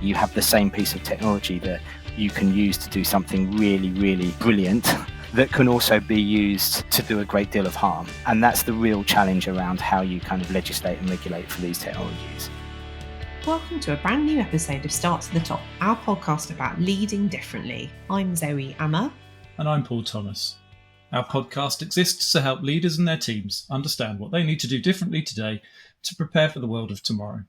You have the same piece of technology that you can use to do something really, really brilliant that can also be used to do a great deal of harm. And that's the real challenge around how you kind of legislate and regulate for these technologies. Welcome to a brand new episode of Start to the Top, our podcast about leading differently. I'm Zoe Ammer. And I'm Paul Thomas. Our podcast exists to help leaders and their teams understand what they need to do differently today to prepare for the world of tomorrow.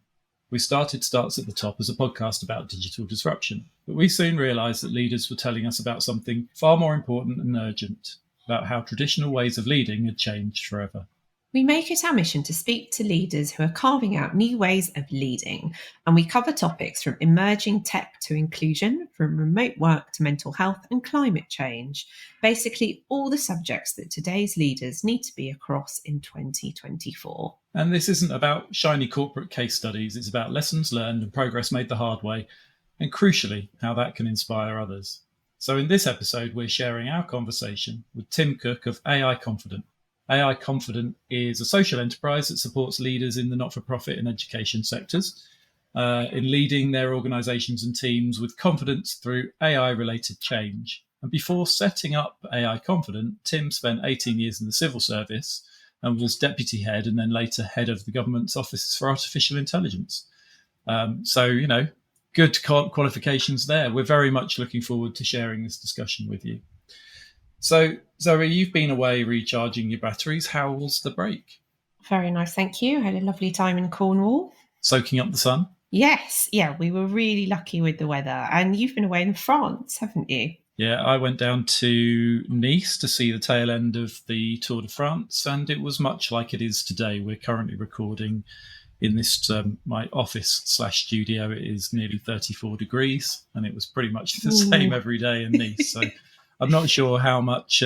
We started Starts at the Top as a podcast about digital disruption, but we soon realised that leaders were telling us about something far more important and urgent, about how traditional ways of leading had changed forever. We make it our mission to speak to leaders who are carving out new ways of leading, and we cover topics from emerging tech to inclusion, from remote work to mental health and climate change. Basically, all the subjects that today's leaders need to be across in 2024. And this isn't about shiny corporate case studies, it's about lessons learned and progress made the hard way, and crucially, how that can inspire others. So in this episode, we're sharing our conversation with Tim Cook of AIConfident. AIConfident is a social enterprise that supports leaders in the not-for-profit and education sectors in leading their organisations and teams with confidence through AI-related change. And before setting up AIConfident, Tim spent 18 years in the civil service and was deputy head and then later head of the government's Office for Artificial Intelligence. Good qualifications there. We're very much looking forward to sharing this discussion with you. So, Zoe, you've been away recharging your batteries. How was the break? Very nice, thank you. Had a lovely time in Cornwall. Soaking up the sun? Yes, yeah, we were really lucky with the weather. And you've been away in France, haven't you? Yeah, I went down to Nice to see the tail end of the Tour de France, and it was much like it is today. We're currently recording in this my office/studio. It is nearly 34 degrees, and it was pretty much the same every day in Nice. So I'm not sure how much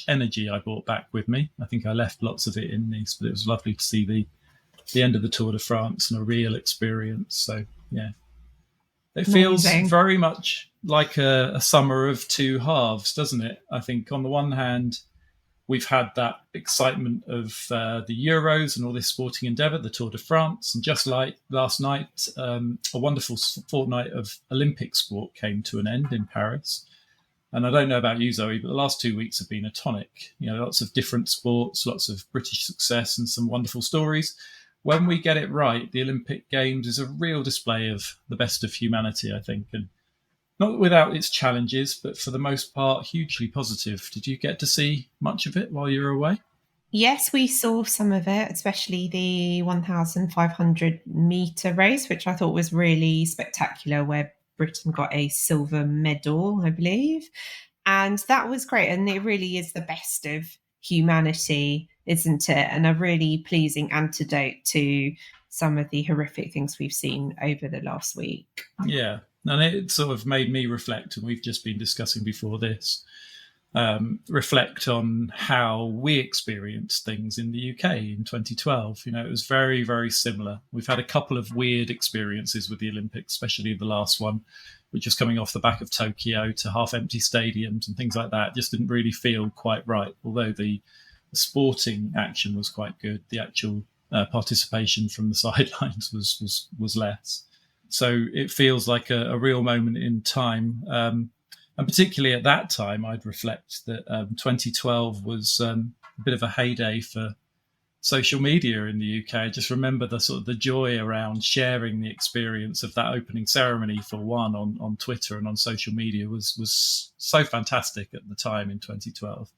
energy I brought back with me. I think I left lots of it in Nice, but it was lovely to see the end of the Tour de France and a real experience. So yeah, it feels very much like a summer of two halves, doesn't it? I think on the one hand, we've had that excitement of the Euros and all this sporting endeavour, the Tour de France, and just like last night, a wonderful fortnight of Olympic sport came to an end in Paris. And I don't know about you, Zoe, but the last 2 weeks have been a tonic. You know, lots of different sports, lots of British success and some wonderful stories. When we get it right, the Olympic Games is a real display of the best of humanity, I think. And not without its challenges, but for the most part, hugely positive. Did you get to see much of it while you were away? Yes, we saw some of it, especially the 1,500 metre race, which I thought was really spectacular, where Britain got a silver medal, I believe. And that was great. And it really is the best of humanity, isn't it? And a really pleasing antidote to some of the horrific things we've seen over the last week. Yeah. And it sort of made me reflect, and we've just been discussing before this, reflect on how we experienced things in the UK in 2012. You know, it was very, very similar. We've had a couple of weird experiences with the Olympics, especially the last one, which was coming off the back of Tokyo to half-empty stadiums and things like that. It just didn't really feel quite right, although the sporting action was quite good. The actual participation from the sidelines was less. So it feels like a real moment in time. And particularly at that time, I'd reflect that 2012 was a bit of a heyday for social media in the UK. I just remember the sort of the joy around sharing the experience of that opening ceremony for one on Twitter and on social media was so fantastic at the time in 2012.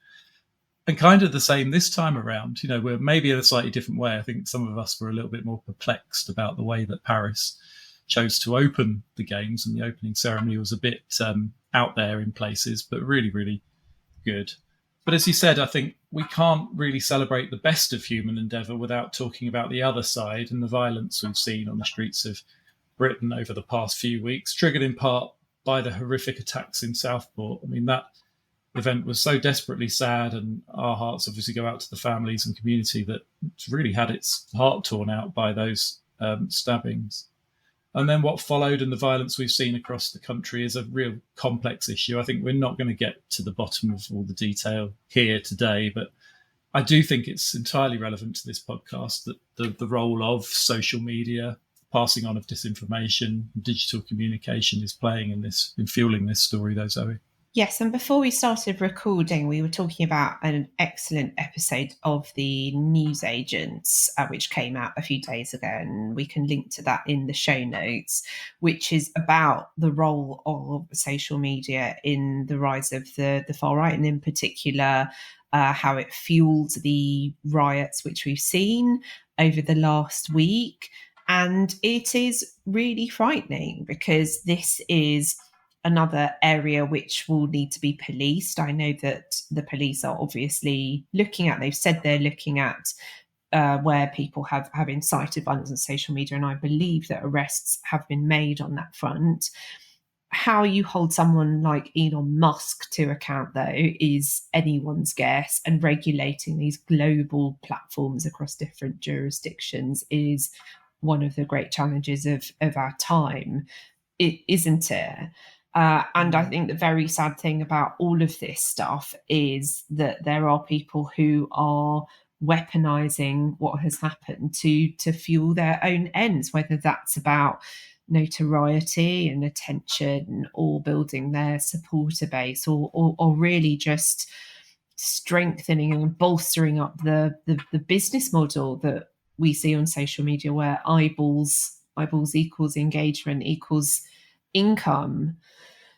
And kind of the same this time around. You know, we're maybe in a slightly different way. I think some of us were a little bit more perplexed about the way that Paris chose to open the games, and the opening ceremony was a bit out there in places, but really, really good. But as you said, I think we can't really celebrate the best of human endeavour without talking about the other side and the violence we've seen on the streets of Britain over the past few weeks, triggered in part by the horrific attacks in Southport. I mean, that event was so desperately sad, and our hearts obviously go out to the families and community that really had its heart torn out by those stabbings. And then what followed and the violence we've seen across the country is a real complex issue. I think we're not going to get to the bottom of all the detail here today, but I do think it's entirely relevant to this podcast that the role of social media, passing on of disinformation, digital communication is playing in this, in fueling this story, though, Zoe. Yes, and before we started recording, we were talking about an excellent episode of the Newsagents, which came out a few days ago, and we can link to that in the show notes, which is about the role of social media in the rise of the far right, and in particular, how it fueled the riots which we've seen over the last week. And it is really frightening because this is another area which will need to be policed. I know that the police are obviously looking at, they've said they're looking at where people have incited violence on social media, and I believe that arrests have been made on that front. How you hold someone like Elon Musk to account, though, is anyone's guess, and regulating these global platforms across different jurisdictions is one of the great challenges of our time, isn't it? And I think the very sad thing about all of this stuff is that there are people who are weaponizing what has happened to fuel their own ends, whether that's about notoriety and attention, or building their supporter base, or really just strengthening and bolstering up the business model that we see on social media, where eyeballs equals engagement equals income.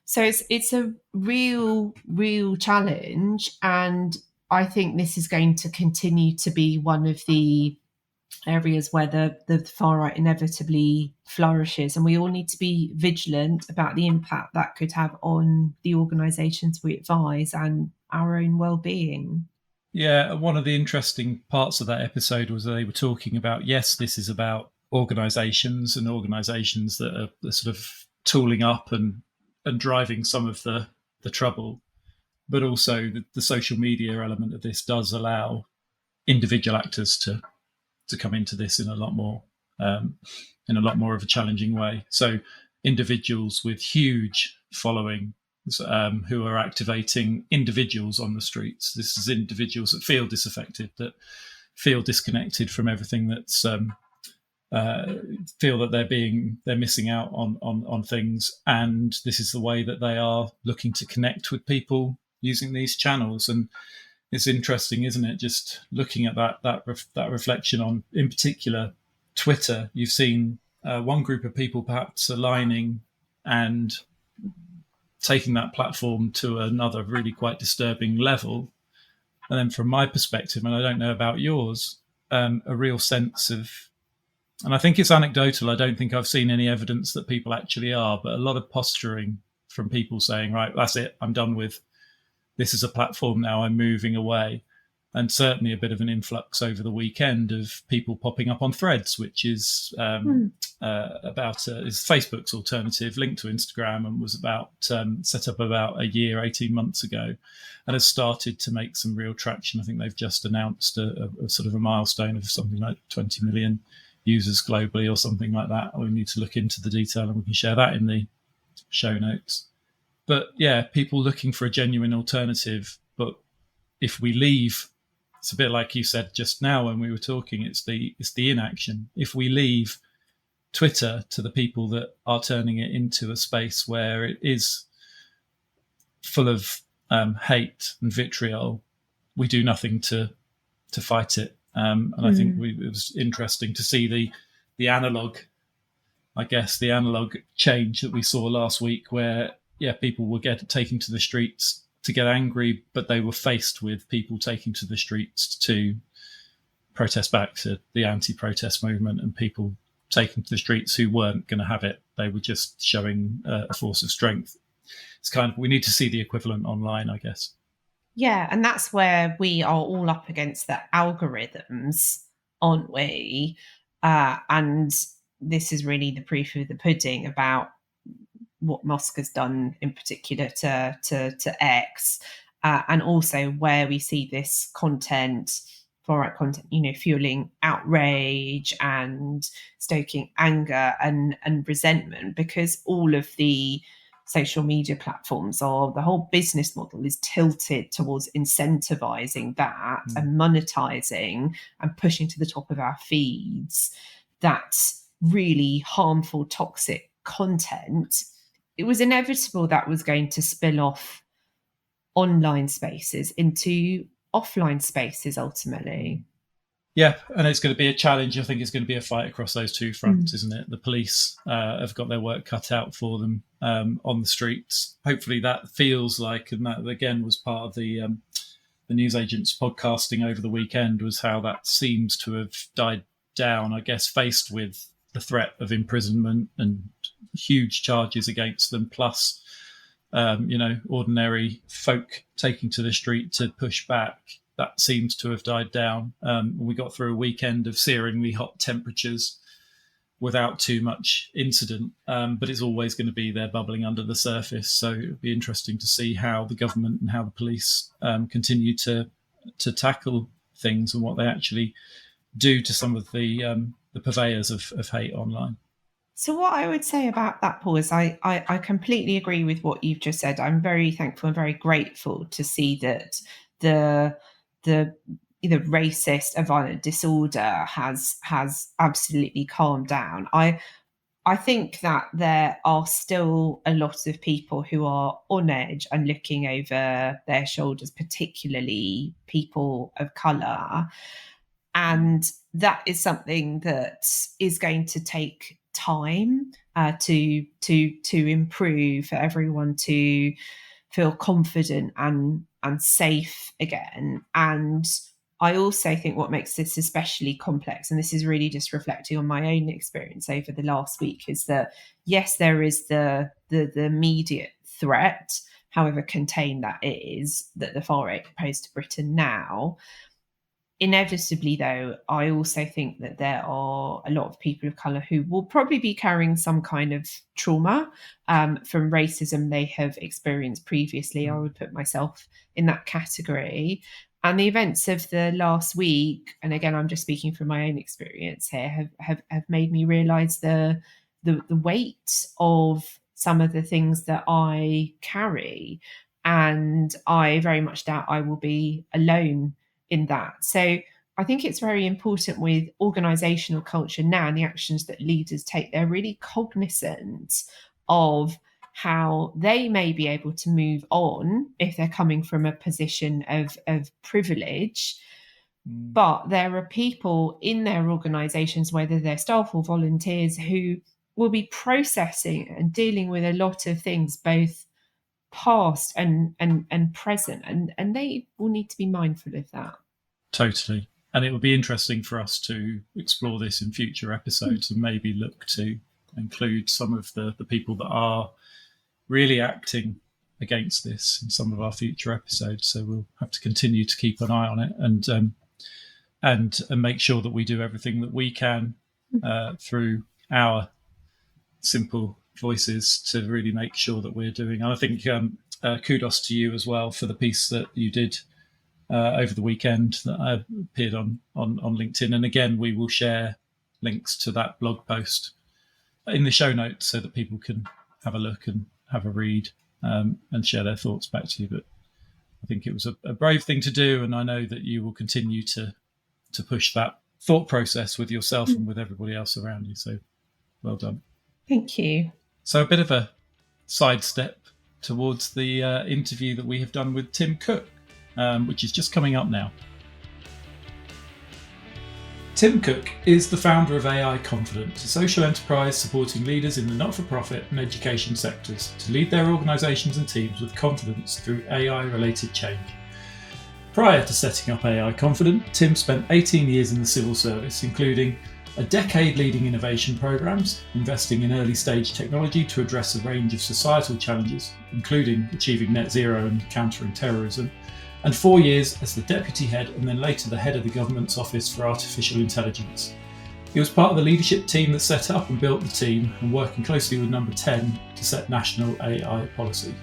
So it's a real challenge, and I think this is going to continue to be one of the areas where the far right inevitably flourishes, and we all need to be vigilant about the impact that could have on the organisations we advise and our own well-being. Yeah, one of the interesting parts of that episode was they were talking about, yes, this is about organisations that are sort of tooling up and driving some of the trouble, but also the social media element of this does allow individual actors to come into this in a lot more of a challenging way. So individuals with huge following who are activating individuals on the streets. This is individuals that feel disaffected, that feel disconnected from everything, that's feel that they're missing out on things, and this is the way that they are looking to connect with people using these channels. And it's interesting, isn't it, just looking at that reflection on, in particular, Twitter. You've seen one group of people perhaps aligning and taking that platform to another really quite disturbing level. And then from my perspective, and I don't know about yours, a real sense of, and I think it's anecdotal, I don't think I've seen any evidence that people actually are, but a lot of posturing from people saying, right, that's it, I'm done with, this is a platform now, I'm moving away. And certainly a bit of an influx over the weekend of people popping up on Threads, which is is Facebook's alternative, linked to Instagram, and was set up about a year, 18 months ago, and has started to make some real traction. I think they've just announced a sort of a milestone of something like 20 million users globally or something like that. We need to look into the detail, and we can share that in the show notes. But yeah, people looking for a genuine alternative. But if we leave, it's a bit like you said just now when we were talking, it's the inaction. If we leave Twitter to the people that are turning it into a space where it is full of hate and vitriol, we do nothing to fight it. And I think it was interesting to see the analog, I guess, the analog change that we saw last week, where people were taking to the streets to get angry, but they were faced with people taking to the streets to protest back to the anti-protest movement, and people taking to the streets who weren't going to have it. They were just showing a force of strength. It's kind of, we need to see the equivalent online, I guess. Yeah, and that's where we are all up against the algorithms, aren't we? And this is really the proof of the pudding about what Musk has done in particular to X, and also where we see this content, far right content, fueling outrage and stoking anger and resentment, because all of the social media platforms, or the whole business model, is tilted towards incentivizing that and monetizing and pushing to the top of our feeds that really harmful, toxic content, it was inevitable that was going to spill off online spaces into offline spaces ultimately. Yeah, and it's going to be a challenge. I think it's going to be a fight across those two fronts, isn't it? The police have got their work cut out for them on the streets. Hopefully that feels like, and that again was part of the newsagents podcasting over the weekend, was how that seems to have died down, I guess, faced with the threat of imprisonment and huge charges against them, plus ordinary folk taking to the street to push back. That seems to have died down. We got through a weekend of searingly hot temperatures without too much incident, but it's always going to be there bubbling under the surface. So it'll be interesting to see how the government and how the police continue to tackle things and what they actually do to some of the purveyors of hate online. So what I would say about that, Paul, is I completely agree with what you've just said. I'm very thankful and very grateful to see that the racist and violent disorder has absolutely calmed down. I think that there are still a lot of people who are on edge and looking over their shoulders, particularly people of colour. And that is something that is going to take time to improve, for everyone to feel confident and safe again. And I also think what makes this especially complex, and this is really just reflecting on my own experience over the last week, is that yes, there is the immediate threat, however contained that is, that the far right pose to Britain now. Inevitably, though, I also think that there are a lot of people of colour who will probably be carrying some kind of trauma from racism they have experienced previously. I would put myself in that category. And the events of the last week, and again, I'm just speaking from my own experience here, have made me realise the weight of some of the things that I carry. And I very much doubt I will be alone in that. So I think it's very important with organisational culture now and the actions that leaders take. They're really cognizant of how they may be able to move on if they're coming from a position of privilege. But there are people in their organisations, whether they're staff or volunteers, who will be processing and dealing with a lot of things, both past and present, and they will need to be mindful of that. Totally. And it will be interesting for us to explore this in future episodes and maybe look to include some of the people that are really acting against this in some of our future episodes. So we'll have to continue to keep an eye on it and make sure that we do everything that we can through our simple voices to really make sure that we're doing. And I think kudos to you as well for the piece that you did over the weekend that appeared on LinkedIn. And again, we will share links to that blog post in the show notes so that people can have a look and have a read and share their thoughts back to you. But I think it was a brave thing to do, and I know that you will continue to push that thought process with yourself and with everybody else around you. So well done. Thank you. So a bit of a sidestep towards the interview that we have done with Tim Cook, which is just coming up now. Tim Cook is the founder of AIConfident, a social enterprise supporting leaders in the not-for-profit and education sectors to lead their organisations and teams with confidence through AI-related change. Prior to setting up AIConfident, Tim spent 18 years in the civil service, including a decade leading innovation programs, investing in early-stage technology to address a range of societal challenges, including achieving net zero and countering terrorism, and 4 years as the deputy head and then later the head of the government's Office for Artificial Intelligence. He was part of the leadership team that set up and built the team and working closely with Number 10 to set national AI policy.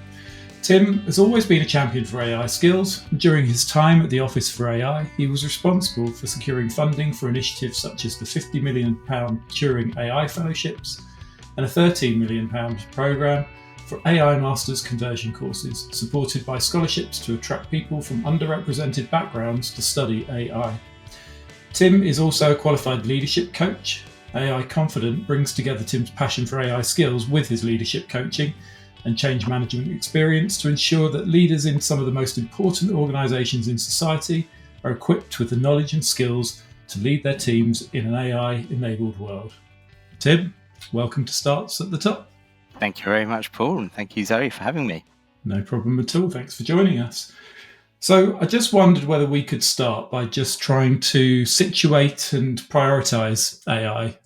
Tim has always been a champion for AI skills. During his time at the Office for AI, he was responsible for securing funding for initiatives such as the £50 million Turing AI Fellowships and a £13 million programme for AI Masters conversion courses, supported by scholarships to attract people from underrepresented backgrounds to study AI. Tim is also a qualified leadership coach, AIConfident brings together Tim's passion for AI skills with his leadership coaching and change management experience to ensure that leaders in some of the most important organisations in society are equipped with the knowledge and skills to lead their teams in an AI-enabled world. Tim, welcome to Starts at the Top. Thank you very much, Paul, and thank you, Zoe, for having me. No problem at all. Thanks for joining us. So I just wondered whether we could start by just trying to situate and prioritise AI.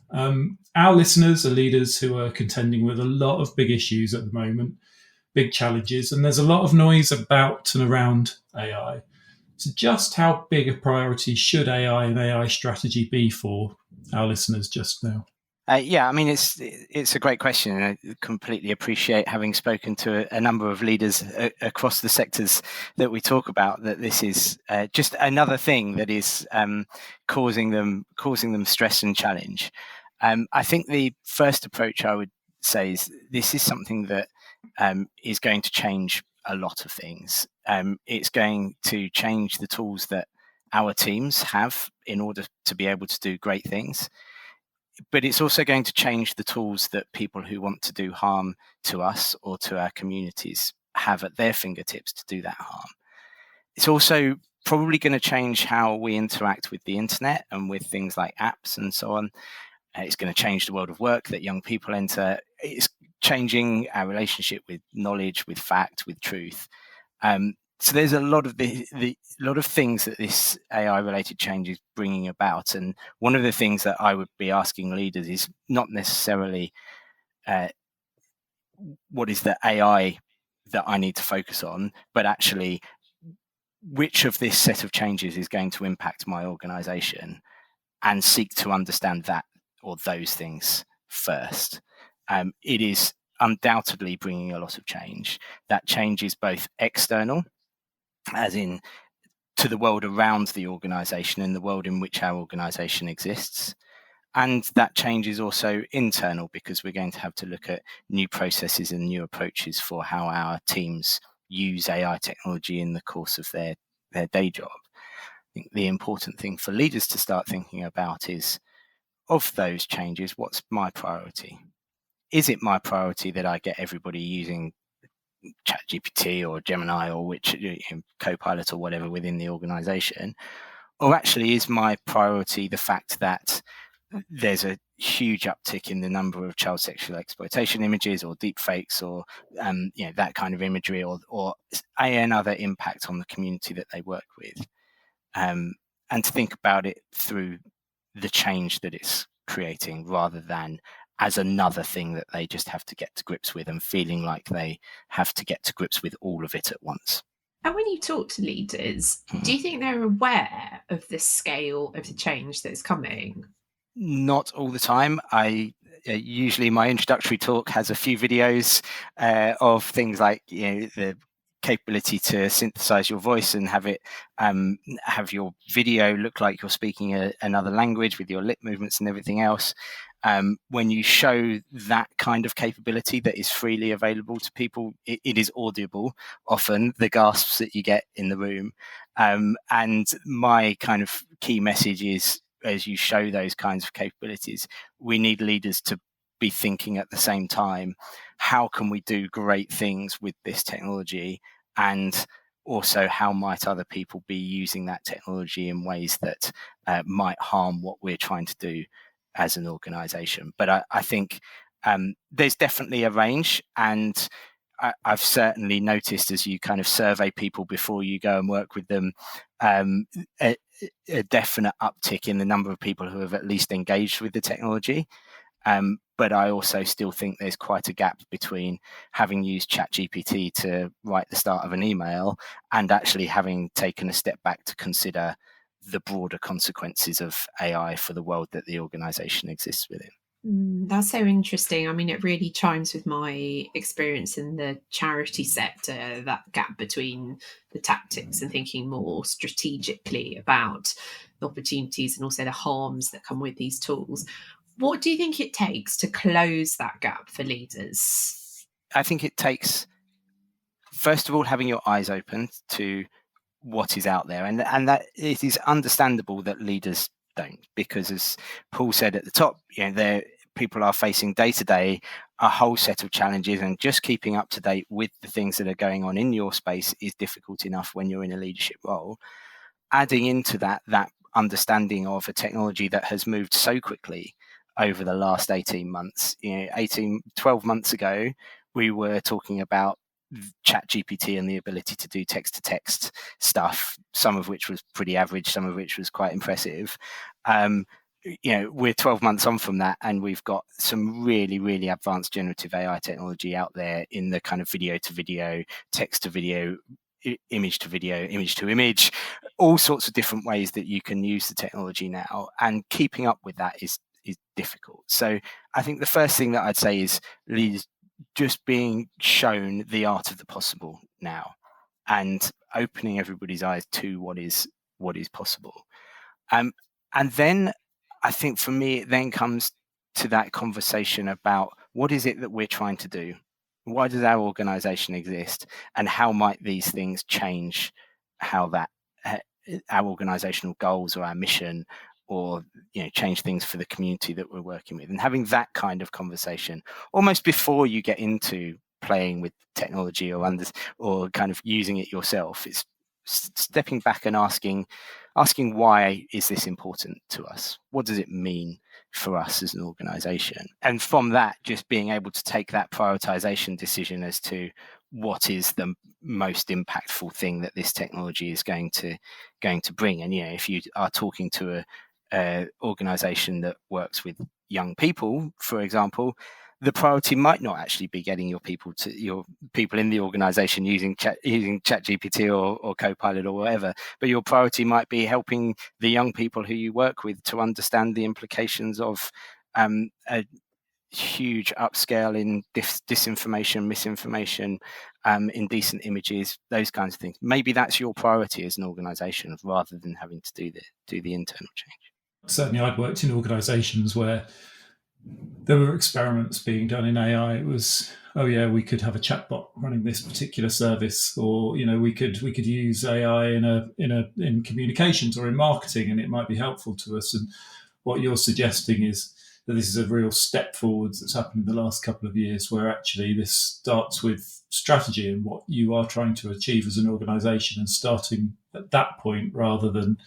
Our listeners are leaders who are contending with a lot of big issues at the moment, big challenges, and there's a lot of noise about and around AI. So just how big a priority should AI and AI strategy be for our listeners just now? Yeah, I mean, it's a great question, and I completely appreciate, having spoken to a number of leaders across the sectors that we talk about, that this is just another thing that is causing them stress and challenge. I think the first approach I would say is this is something that is going to change a lot of things. It's going to change the tools that our teams have in order to be able to do great things. But it's also going to change the tools that people who want to do harm to us or to our communities have at their fingertips to do that harm. It's also probably going to change how we interact with the internet and with things like apps and so on. It's going to change the world of work that young people enter. It's changing our relationship with knowledge, with fact, with truth. So there's a lot of lot of things that this AI-related change is bringing about, and one of the things that I would be asking leaders is not necessarily what is the AI that I need to focus on, but actually which of this set of changes is going to impact my organisation, and seek to understand that or those things first. It is undoubtedly bringing a lot of change. That change is both external, as in to the world around the organisation and the world in which our organisation exists. And that change is also internal, because we're going to have to look at new processes and new approaches for how our teams use AI technology in the course of their day job. I think the important thing for leaders to start thinking about is, of those changes, what's my priority? Is it my priority that I get everybody using ChatGPT or Gemini or which Copilot or whatever within the organization? Or actually is my priority the fact that there's a huge uptick in the number of child sexual exploitation images or deep fakes or that kind of imagery, or another impact on the community that they work with, and to think about it through the change that it's creating, rather than as another thing that they just have to get to grips with, and feeling like they have to get to grips with all of it at once. And when you talk to leaders, do you think they're aware of the scale of the change that's coming? Not all the time. Usually my introductory talk has a few videos of things like the capability to synthesize your voice and have it have your video look like you're speaking another language with your lip movements and everything else. When you show that kind of capability that is freely available to people, it is audible, often, the gasps that you get in the room. And my kind of key message is, as you show those kinds of capabilities, we need leaders to be thinking at the same time, how can we do great things with this technology? And also, how might other people be using that technology in ways that might harm what we're trying to do as an organization? But I think there's definitely a range, and I've certainly noticed, as you kind of survey people before you go and work with them, a definite uptick in the number of people who have at least engaged with the technology. But I also still think there's quite a gap between having used ChatGPT to write the start of an email and actually having taken a step back to consider the broader consequences of AI for the world that the organization exists within. That's so interesting. I mean, it really chimes with my experience in the charity sector, that gap between the tactics and thinking more strategically about the opportunities and also the harms that come with these tools. What do you think it takes to close that gap for leaders? I think it takes, first of all, having your eyes open to what is out there, and that it is understandable that leaders don't, because as Paul said at the top, people are facing day to day a whole set of challenges, and just keeping up to date with the things that are going on in your space is difficult enough when you're in a leadership role. Adding into that understanding of a technology that has moved so quickly over the last 18 months. 12 months ago, we were talking about ChatGPT and the ability to do text-to-text stuff, some of which was pretty average, some of which was quite impressive. We're 12 months on from that, and we've got some really, really advanced generative AI technology out there in the kind of video to video, text to video, image to video, image to image, all sorts of different ways that you can use the technology now, and keeping up with that is difficult. So I think the first thing that I'd say is leaders just being shown the art of the possible now, and opening everybody's eyes to what is possible. And then I think for me, it then comes to that conversation about what is it that we're trying to do? Why does our organization exist? And how might these things change how that our organizational goals or our mission, or change things for the community that we're working with? And having that kind of conversation almost before you get into playing with technology or kind of using it yourself. It's stepping back and asking why is this important to us? What does it mean for us as an organization? And from that, just being able to take that prioritization decision as to what is the most impactful thing that this technology is going to bring. And if you are talking to a organization that works with young people, for example, the priority might not actually be getting your people in the organization using ChatGPT or Copilot or whatever, but your priority might be helping the young people who you work with to understand the implications of a huge upscale in disinformation, misinformation, indecent images, those kinds of things. Maybe that's your priority as an organization, rather than having to do the internal change. Certainly, I'd worked in organizations where there were experiments being done in AI. It was, we could have a chatbot running this particular service, or we could use AI in communications or in marketing, and it might be helpful to us. And what you're suggesting is that this is a real step forwards that's happened in the last couple of years, where actually this starts with strategy and what you are trying to achieve as an organization, and starting at that point rather than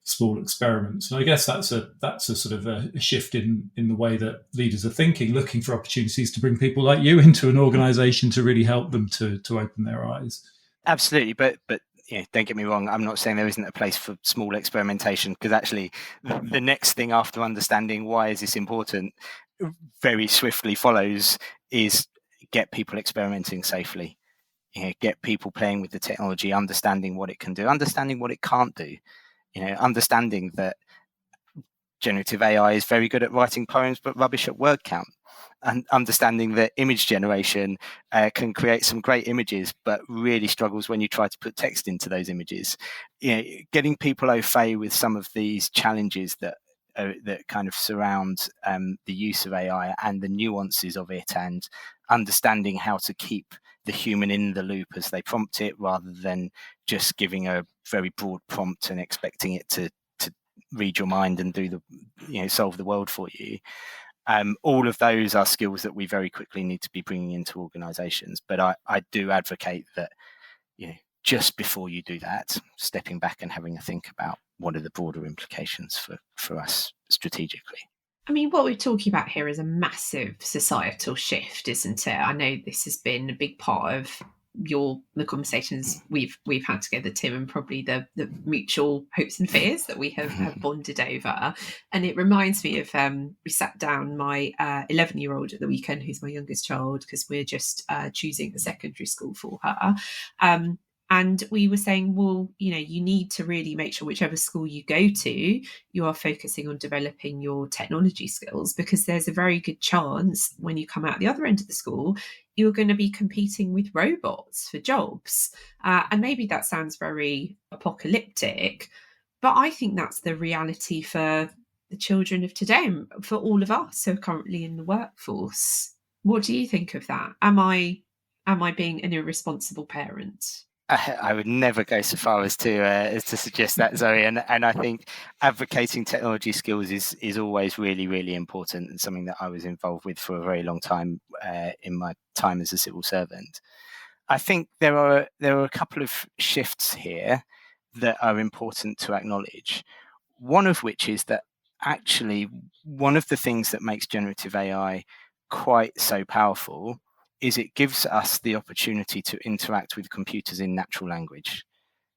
small experiments. And I guess that's a sort of a shift in the way that leaders are thinking, looking for opportunities to bring people like you into an organization to really help them to open their eyes. Absolutely, but don't get me wrong, I'm not saying there isn't a place for small experimentation, because actually the next thing after understanding why is this important very swiftly follows is get people experimenting safely. Get people playing with the technology, understanding what it can do, understanding what it can't do. Understanding that generative AI is very good at writing poems, but rubbish at word count. And understanding that image generation can create some great images, but really struggles when you try to put text into those images. Getting people au fait with some of these challenges that kind of surround the use of AI and the nuances of it, and understanding how to keep the human in the loop as they prompt it, rather than just giving a very broad prompt and expecting it to read your mind and do solve the world for you. All of those are skills that we very quickly need to be bringing into organizations. But I do advocate that just before you do that, stepping back and having a think about what are the broader implications for us strategically. I mean, what we're talking about here is a massive societal shift, isn't it? I know this has been a big part of the conversations we've had together, Tim, and probably the mutual hopes and fears that we have bonded over. And it reminds me of we sat down my 11-year-old at the weekend, who's my youngest child, because we're just choosing a secondary school for her. And we were saying, well, you need to really make sure whichever school you go to, you are focusing on developing your technology skills, because there's a very good chance when you come out the other end of the school, you're going to be competing with robots for jobs. And maybe that sounds very apocalyptic, but I think that's the reality for the children of today, and for all of us who are currently in the workforce. What do you think of that? Am I being an irresponsible parent? I would never go so far as to suggest that, Zoe. And I think advocating technology skills is always really, really important, and something that I was involved with for a very long time in my time as a civil servant. I think there are a couple of shifts here that are important to acknowledge. One of which is that actually one of the things that makes generative AI quite so powerful is it gives us the opportunity to interact with computers in natural language.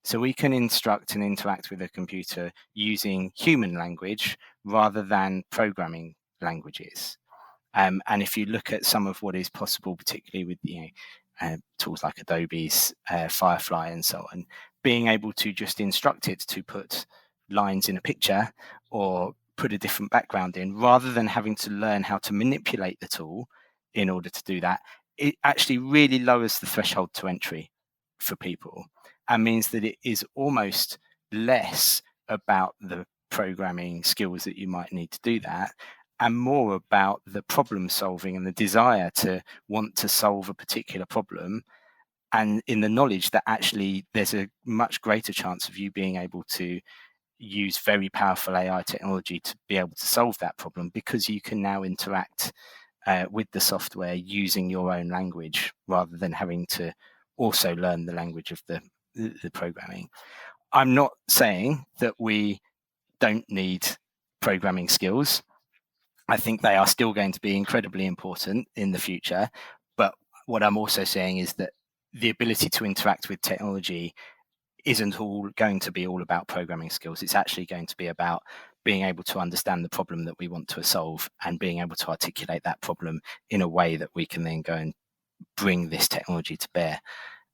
So we can instruct and interact with a computer using human language rather than programming languages. And if you look at some of what is possible, particularly with tools like Adobe's Firefly and so on, being able to just instruct it to put lines in a picture or put a different background in, rather than having to learn how to manipulate the tool in order to do that, it actually really lowers the threshold to entry for people and means that it is almost less about the programming skills that you might need to do that, and more about the problem solving and the desire to want to solve a particular problem, and in the knowledge that actually there's a much greater chance of you being able to use very powerful AI technology to be able to solve that problem, because you can now interact with the software using your own language rather than having to also learn the language of the programming. I'm not saying that we don't need programming skills. I think they are still going to be incredibly important in the future. But what I'm also saying is that the ability to interact with technology isn't all going to be all about programming skills. It's actually going to be about being able to understand the problem that we want to solve and being able to articulate that problem in a way that we can then go and bring this technology to bear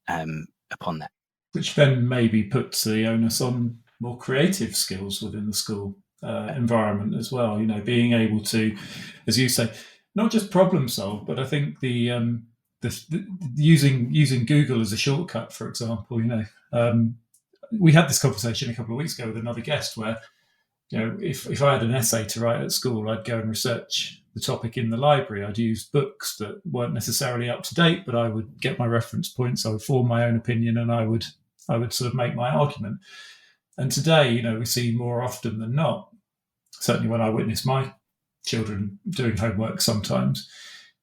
upon that. Which then maybe puts the onus on more creative skills within the school environment as well. You know, being able to, as you say, not just problem solve, but I think the using Google as a shortcut, for example. You know, we had this conversation a couple of weeks ago with another guest where, you know, if I had an essay to write at school, I'd go and research the topic in the library. I'd use books that weren't necessarily up to date, but I would get my reference points. I would form my own opinion, and I would sort of make my argument. And today, you know, we see more often than not, certainly when I witness my children doing homework sometimes,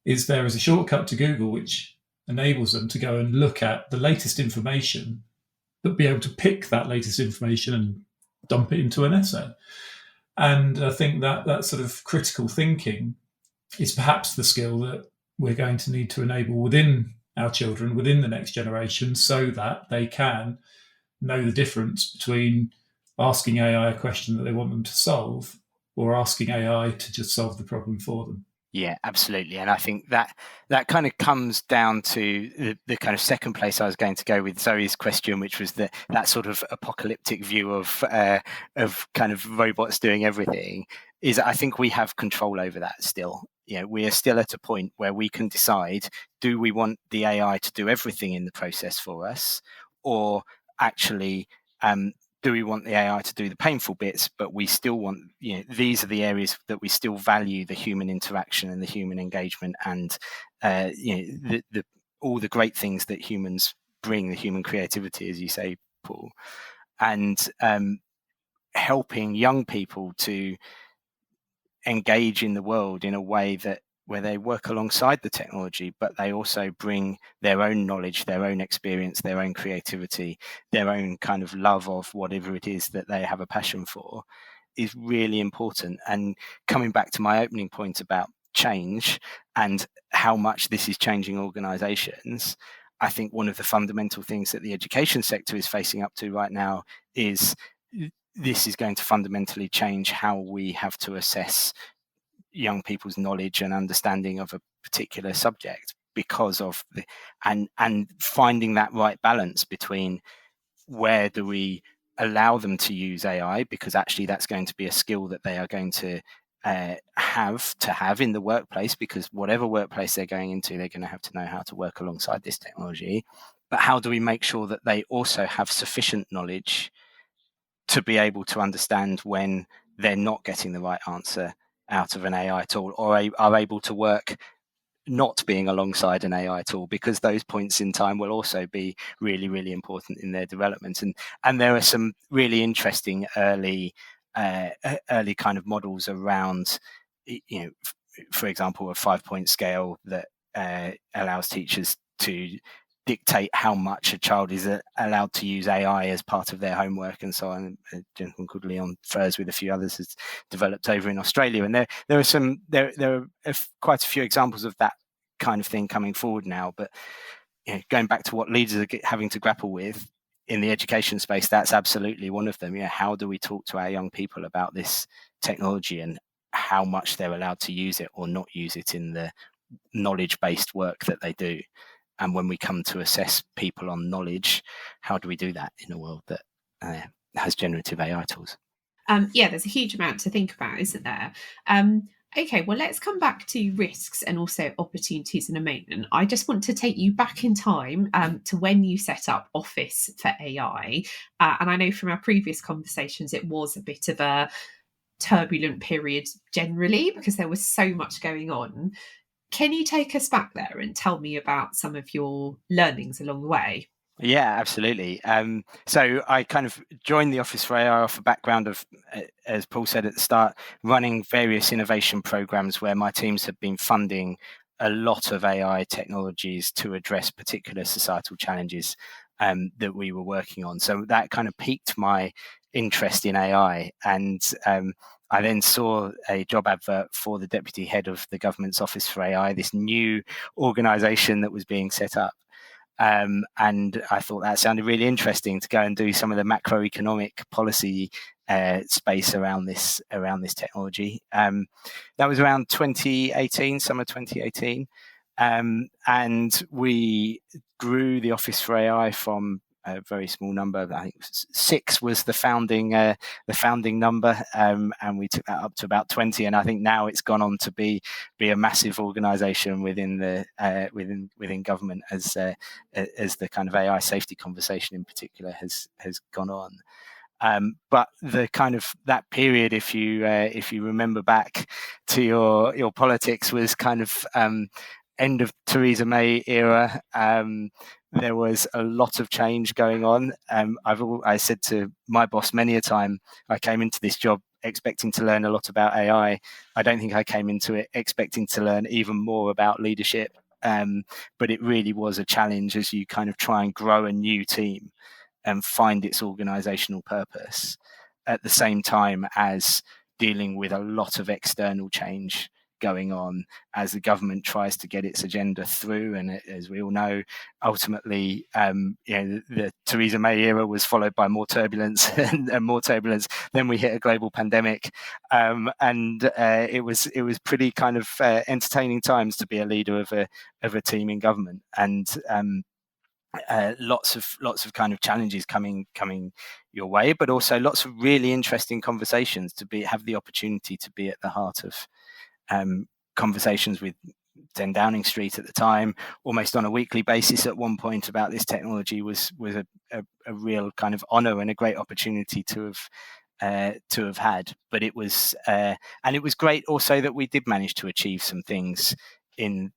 is there is a shortcut to Google which enables them to go and look at the latest information, but be able to pick that latest information and dump it into an essay. And I think that sort of critical thinking is perhaps the skill that we're going to need to enable within our children, within the next generation, so that they can know the difference between asking AI a question that they want them to solve or asking AI to just solve the problem for them. Yeah, absolutely. And I think that kind of comes down to the kind of second place I was going to go with Zoe's question, which was that sort of apocalyptic view of kind of robots doing everything. Is I think we have control over that still. You know, we are still at a point where we can decide, do we want the AI to do everything in the process for us, or actually do we want the AI to do the painful bits, but we still want, you know, these are the areas that we still value the human interaction and the human engagement and, you know, the all the great things that humans bring, the human creativity, as you say, Paul, and helping young people to engage in the world in a way that where they work alongside the technology, but they also bring their own knowledge, their own experience, their own creativity, their own kind of love of whatever it is that they have a passion for, is really important. And coming back to my opening point about change and how much this is changing organizations, I think one of the fundamental things that the education sector is facing up to right now is this is going to fundamentally change how we have to assess young people's knowledge and understanding of a particular subject, because of the and finding that right balance between where do we allow them to use AI, because actually that's going to be a skill that they are going to have in the workplace, because whatever workplace they're going into, they're going to have to know how to work alongside this technology. But how do we make sure that they also have sufficient knowledge to be able to understand when they're not getting the right answer out of an AI tool, or are able to work not being alongside an AI tool, because those points in time will also be really, really important in their development. And there are some really interesting early kind of models around, for example, a 5-point scale that allows teachers to dictate how much a child is allowed to use AI as part of their homework and so on. A gentleman called Leon Furs with a few others has developed over in Australia, and there are quite a few examples of that kind of thing coming forward now. But going back to what leaders are having to grapple with in the education space, that's absolutely one of them. How do we talk to our young people about this technology and how much they're allowed to use it or not use it in the knowledge-based work that they do? And when we come to assess people on knowledge, how do we do that in a world that has generative AI tools? There's a huge amount to think about, isn't there? Okay, well, let's come back to risks and also opportunities in a moment. I just want to take you back in time to when you set up Office for AI. And I know from our previous conversations, it was a bit of a turbulent period generally because there was so much going on. Can you take us back there and tell me about some of your learnings along the way? Yeah, absolutely. So I kind of joined the Office for AI off a background of, as Paul said at the start, running various innovation programs where my teams have been funding a lot of AI technologies to address particular societal challenges that we were working on. So that kind of piqued my interest in AI. And I then saw a job advert for the deputy head of the government's Office for AI, this new organisation that was being set up. And I thought that sounded really interesting to go and do some of the macroeconomic policy space around this technology. That was around 2018, summer 2018, and we grew the Office for AI from a very small number. I think 6 was the founding number, and we took that up to about 20. And I think now it's gone on to be a massive organisation within the within government as the kind of AI safety conversation in particular has gone on. But the kind of that period, if you remember back to your politics, was kind of end of Theresa May era. There was a lot of change going on. I said to my boss many a time, I came into this job expecting to learn a lot about AI. I don't think I came into it expecting to learn even more about leadership. But it really was a challenge as you kind of try and grow a new team and find its organizational purpose at the same time as dealing with a lot of external change going on as the government tries to get its agenda through. And as we all know, ultimately, the Theresa May era was followed by more turbulence and more turbulence. Then we hit a global pandemic, and it was pretty kind of entertaining times to be a leader of a team in government. And lots of kind of challenges coming your way, but also lots of really interesting conversations to have the opportunity to be at the heart of conversations with 10 Downing Street at the time, almost on a weekly basis at one point about this technology was a real kind of honour and a great opportunity to have had. But it was and it was great also that we did manage to achieve some things in,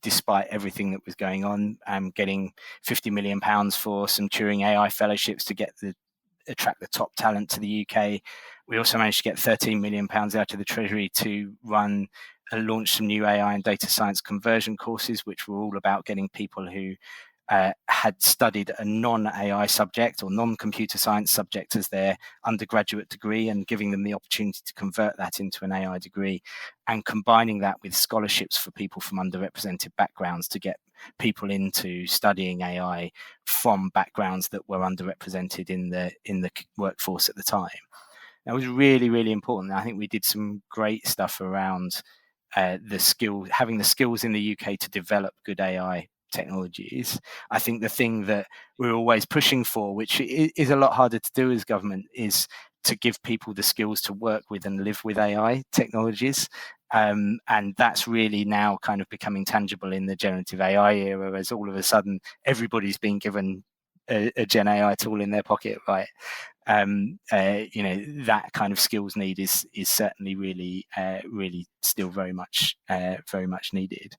despite everything that was going on. Getting £50 million for some Turing AI fellowships to attract the top talent to the UK. We also managed to get £13 million out of the Treasury to run and launch some new AI and data science conversion courses, which were all about getting people who had studied a non-AI subject or non-computer science subject as their undergraduate degree and giving them the opportunity to convert that into an AI degree, and combining that with scholarships for people from underrepresented backgrounds to get people into studying AI from backgrounds that were underrepresented in the workforce at the time. That was really, really important. I think we did some great stuff around having the skills in the UK to develop good AI technologies. I think the thing that we're always pushing for, which is a lot harder to do as government, is to give people the skills to work with and live with AI technologies. And that's really now kind of becoming tangible in the generative AI era, as all of a sudden everybody's been given a Gen AI tool in their pocket, right? That kind of skills need is certainly really still very much needed.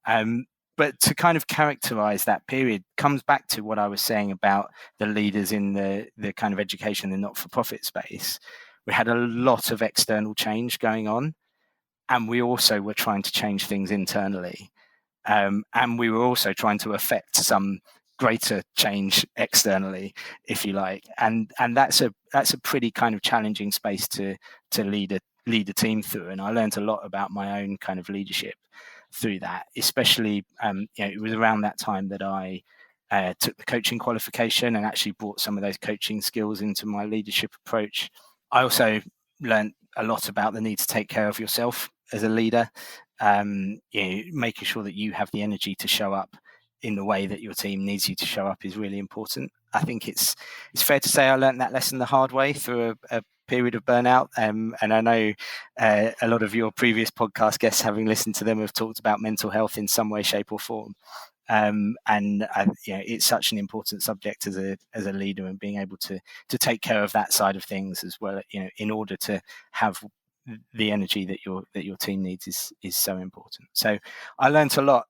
But to kind of characterize that period comes back to what I was saying about the leaders in the kind of education, the not-for-profit space. We had a lot of external change going on, and we also were trying to change things internally. And we were also trying to affect some greater change externally, if you like. And that's a pretty kind of challenging space to lead a team through. And I learned a lot about my own kind of leadership through that, especially it was around that time that I took the coaching qualification and actually brought some of those coaching skills into my leadership approach. I also learned a lot about the need to take care of yourself as a leader, making sure that you have the energy to show up in the way that your team needs you to show up is really important. I think it's fair to say I learned that lesson the hard way through a period of burnout. And I know a lot of your previous podcast guests, having listened to them, have talked about mental health in some way, shape, or form. It's such an important subject as a leader, and being able to take care of that side of things as well, in order to have the energy that your team needs is so important. So I learned a lot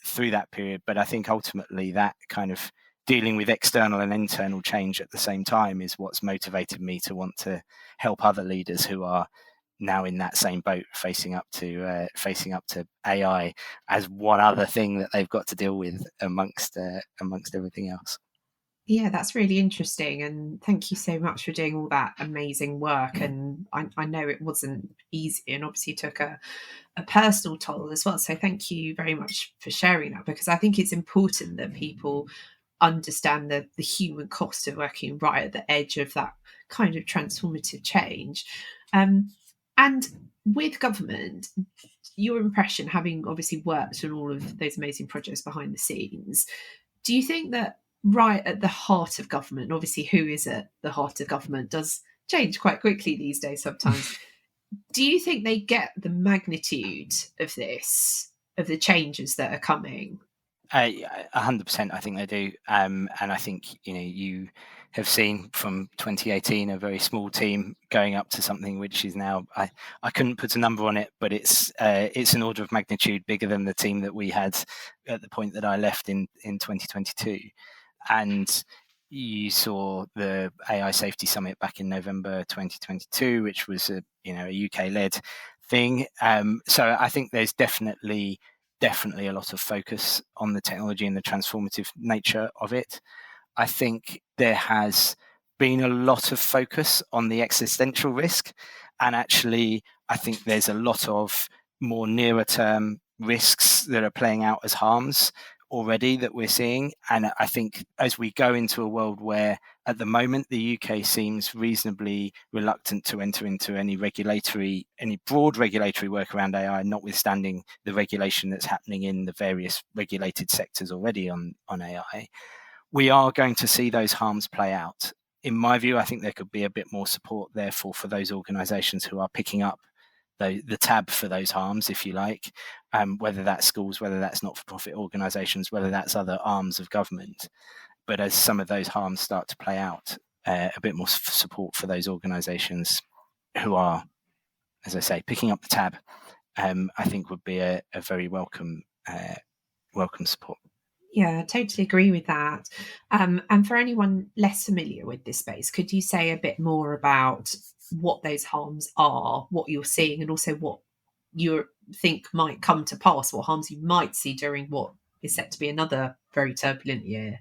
through that period, but I think ultimately that kind of dealing with external and internal change at the same time is what's motivated me to want to help other leaders who are now in that same boat, facing up to AI as one other thing that they've got to deal with amongst everything else. Yeah, that's really interesting. And thank you so much for doing all that amazing work. And I know it wasn't easy, and obviously took a personal toll as well. So thank you very much for sharing that, because I think it's important that people understand the human cost of working right at the edge of that kind of transformative change. And with government, your impression, having obviously worked on all of those amazing projects behind the scenes, do you think that right at the heart of government, obviously who is at the heart of government does change quite quickly these days sometimes, do you think they get the magnitude of this, of the changes that are coming? 100%, I think they do, and I think you have seen from 2018 a very small team going up to something which is now, I couldn't put a number on it, but it's an order of magnitude bigger than the team that we had at the point that I left in 2022. And you saw the AI Safety Summit back in November 2022, which was a UK led thing. So I think there's definitely a lot of focus on the technology and the transformative nature of it. I think there has been a lot of focus on the existential risk, and actually I think there's a lot of more nearer term risks that are playing out as harms already that we're seeing. And I think as we go into a world where at the moment the UK seems reasonably reluctant to enter into any broad regulatory work around AI, notwithstanding the regulation that's happening in the various regulated sectors already on AI, we are going to see those harms play out. In my view, I think there could be a bit more support, therefore, for those organisations who are picking up the tab for those harms, if you like, whether that's schools, whether that's not-for-profit organisations, whether that's other arms of government. But as some of those harms start to play out, a bit more support for those organisations who are, as I say, picking up the tab, I think would be a very welcome support. Yeah, I totally agree with that. And for anyone less familiar with this space, could you say a bit more about what those harms are, what you're seeing, and also what you think might come to pass, what harms you might see during what is set to be another very turbulent year?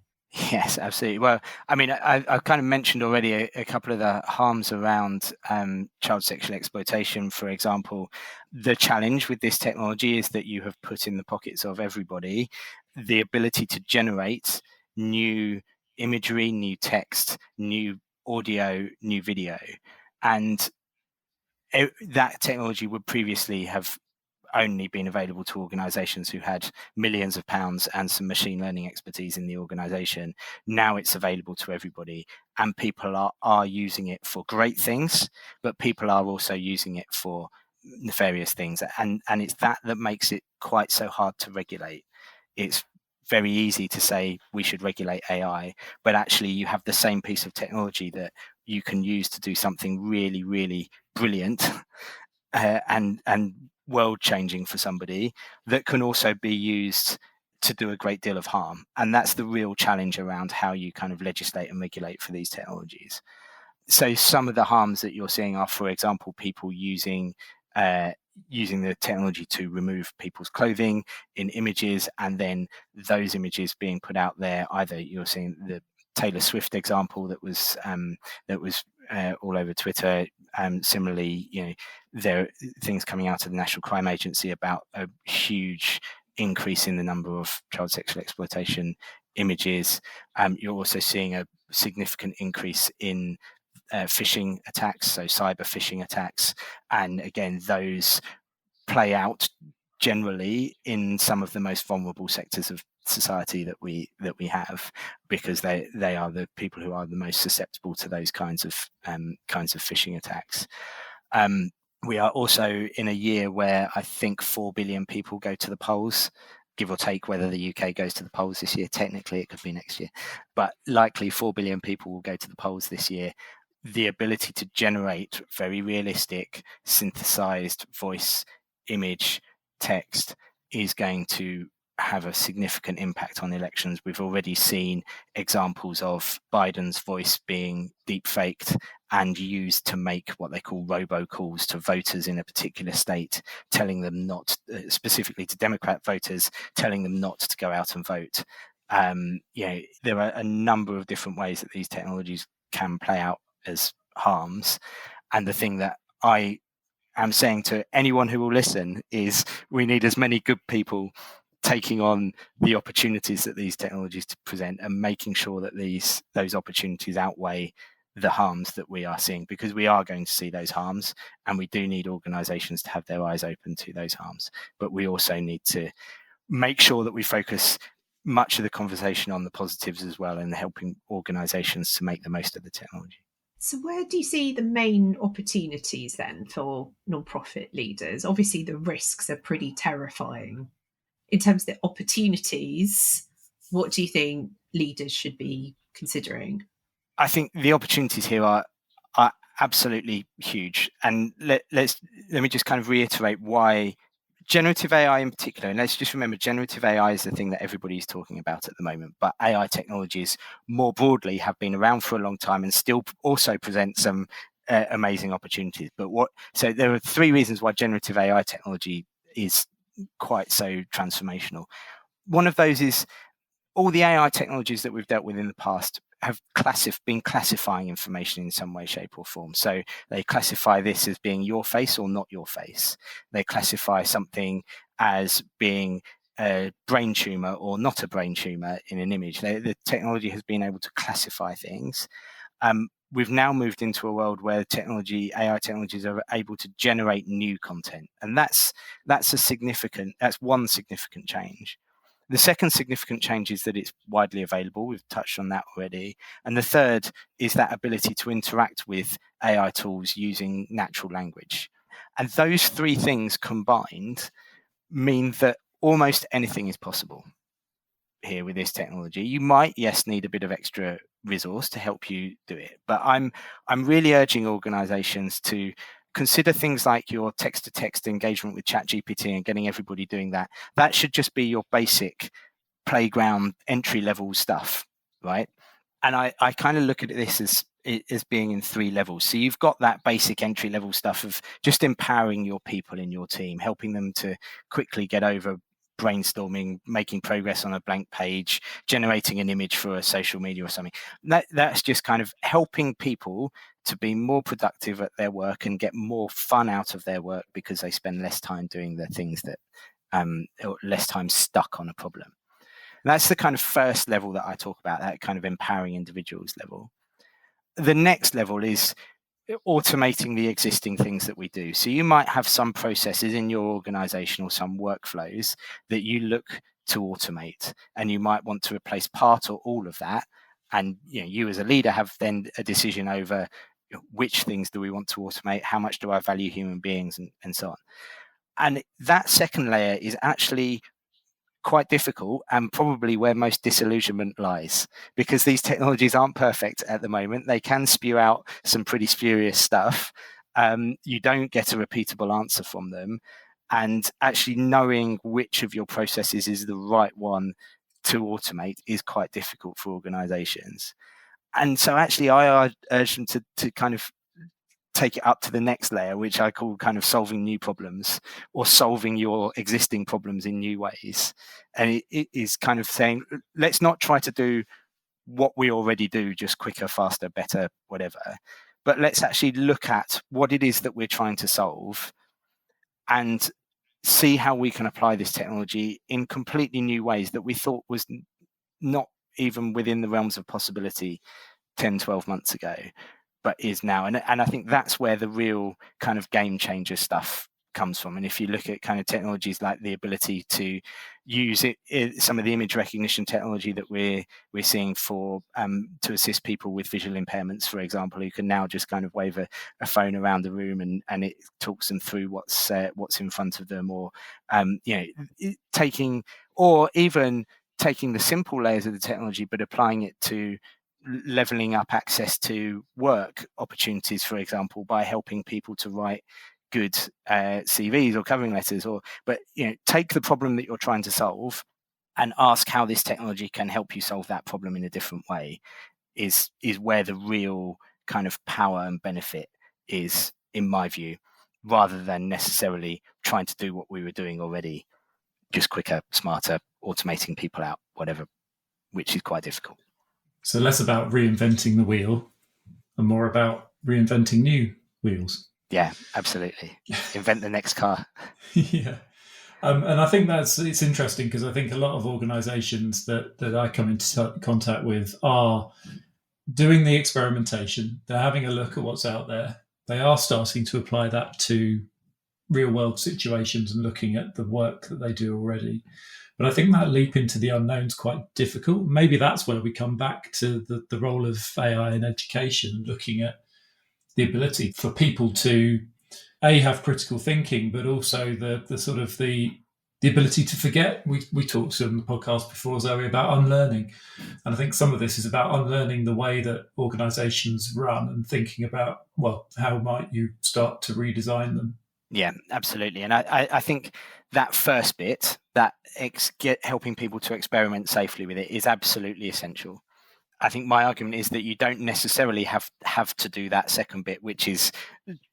Yes, absolutely. Well, I mean, I've kind of mentioned already a couple of the harms around child sexual exploitation, for example. The challenge with this technology is that you have put in the pockets of everybody the ability to generate new imagery, new text, new audio, new video. And that technology would previously have only been available to organizations who had millions of pounds and some machine learning expertise in the organization. Now it's available to everybody, and people are using it for great things, but people are also using it for nefarious things. And it's that makes it quite so hard to regulate. It's very easy to say we should regulate AI, but actually you have the same piece of technology that you can use to do something really, really brilliant, and world changing for somebody that can also be used to do a great deal of harm. And that's the real challenge around how you kind of legislate and regulate for these technologies. So some of the harms that you're seeing are, for example, people using the technology to remove people's clothing in images, and then those images being put out there. Either you're seeing the Taylor Swift example that was all over Twitter. Similarly, there are things coming out of the National Crime Agency about a huge increase in the number of child sexual exploitation images. You're also seeing a significant increase in phishing attacks, so cyber phishing attacks, and again, those play out generally in some of the most vulnerable sectors of society that we have, because they are the people who are the most susceptible to those kinds of phishing attacks. We are also in a year where I think 4 billion people go to the polls, give or take whether the UK goes to the polls this year. Technically, it could be next year, but likely 4 billion people will go to the polls this year. The ability to generate very realistic, synthesized voice, image, text is going to have a significant impact on elections. We've already seen examples of Biden's voice being deep-faked and used to make what they call robocalls to voters in a particular state, telling them not, specifically to Democrat voters, telling them not to go out and vote. There are a number of different ways that these technologies can play out as harms. And the thing that I am saying to anyone who will listen is we need as many good people taking on the opportunities that these technologies present and making sure that those opportunities outweigh the harms that we are seeing, because we are going to see those harms, and we do need organizations to have their eyes open to those harms. But we also need to make sure that we focus much of the conversation on the positives as well, and helping organizations to make the most of the technology. So where do you see the main opportunities then for non-profit leaders? Obviously, the risks are pretty terrifying. In terms of the opportunities, what do you think leaders should be considering? I think the opportunities here are absolutely huge. And let me just kind of reiterate why generative AI in particular, and let's just remember generative AI is the thing that everybody's talking about at the moment, but AI technologies more broadly have been around for a long time and still also present some amazing opportunities. So there are 3 reasons why generative AI technology is quite so transformational. One of those is all the AI technologies that we've dealt with in the past have been classifying information in some way, shape, or form. So they classify this as being your face or not your face. They classify something as being a brain tumor or not a brain tumor in an image. The technology has been able to classify things. We've now moved into a world where AI technologies are able to generate new content, and that's one significant change. The second significant change is that it's widely available. We've touched on that already. And the third is that ability to interact with AI tools using natural language. And those 3 things combined mean that almost anything is possible here with this technology. You might, yes, need a bit of extra resource to help you do it. But I'm really urging organizations to consider things like your text-to-text engagement with ChatGPT and getting everybody doing that. That should just be your basic playground entry-level stuff, right? And I kind of look at this as being in 3 levels. So you've got that basic entry-level stuff of just empowering your people in your team, helping them to quickly get over brainstorming, making progress on a blank page, generating an image for a social media or something. That's just kind of helping people to be more productive at their work and get more fun out of their work because they spend less time doing the things that or less time stuck on a problem. And that's the kind of first level that I talk about, that kind of empowering individuals level. The next level is automating the existing things that we do. So you might have some processes in your organization or some workflows that you look to automate, and you might want to replace part or all of that. And you as a leader have then a decision over which things do we want to automate, how much do I value human beings, and so on. And that second layer is actually quite difficult and probably where most disillusionment lies, because these technologies aren't perfect at the moment. They can spew out some pretty spurious stuff. You don't get a repeatable answer from them. And actually knowing which of your processes is the right one to automate is quite difficult for organizations. And so actually I urge them to kind of take it up to the next layer, which I call kind of solving new problems or solving your existing problems in new ways. And it is kind of saying, let's not try to do what we already do, just quicker, faster, better, whatever. But let's actually look at what it is that we're trying to solve and see how we can apply this technology in completely new ways that we thought was not even within the realms of possibility 10, 12 months ago, but is now. And I think that's where the real kind of game changer stuff comes from. And if you look at kind of technologies like the ability to use some of the image recognition technology that we're seeing for to assist people with visual impairments, for example, who can now just kind of wave a phone around the room and it talks them through what's in front of them, or taking, or even taking the simple layers of the technology but applying it to leveling up access to work opportunities, for example, by helping people to write good CVs or covering letters, but take the problem that you're trying to solve and ask how this technology can help you solve that problem in a different way is where the real kind of power and benefit is, in my view, rather than necessarily trying to do what we were doing already, just quicker, smarter, automating people out, whatever, which is quite difficult. So less about reinventing the wheel and more about reinventing new wheels. Yeah, absolutely. Invent the next car. Yeah. And I think it's interesting because I think a lot of organizations that I come into contact with are doing the experimentation. They're having a look at what's out there. They are starting to apply that to real world situations and looking at the work that they do already. But I think that leap into the unknown is quite difficult. Maybe that's where we come back to the role of AI in education, looking at the ability for people to have critical thinking, but also the sort of the ability to forget. We talked on the podcast before, Zoe, about unlearning. And I think some of this is about unlearning the way that organizations run and thinking about, well, how might you start to redesign them? Yeah, absolutely. And I think that first bit, that helping people to experiment safely with it, is absolutely essential. I think my argument is that you don't necessarily have to do that second bit, which is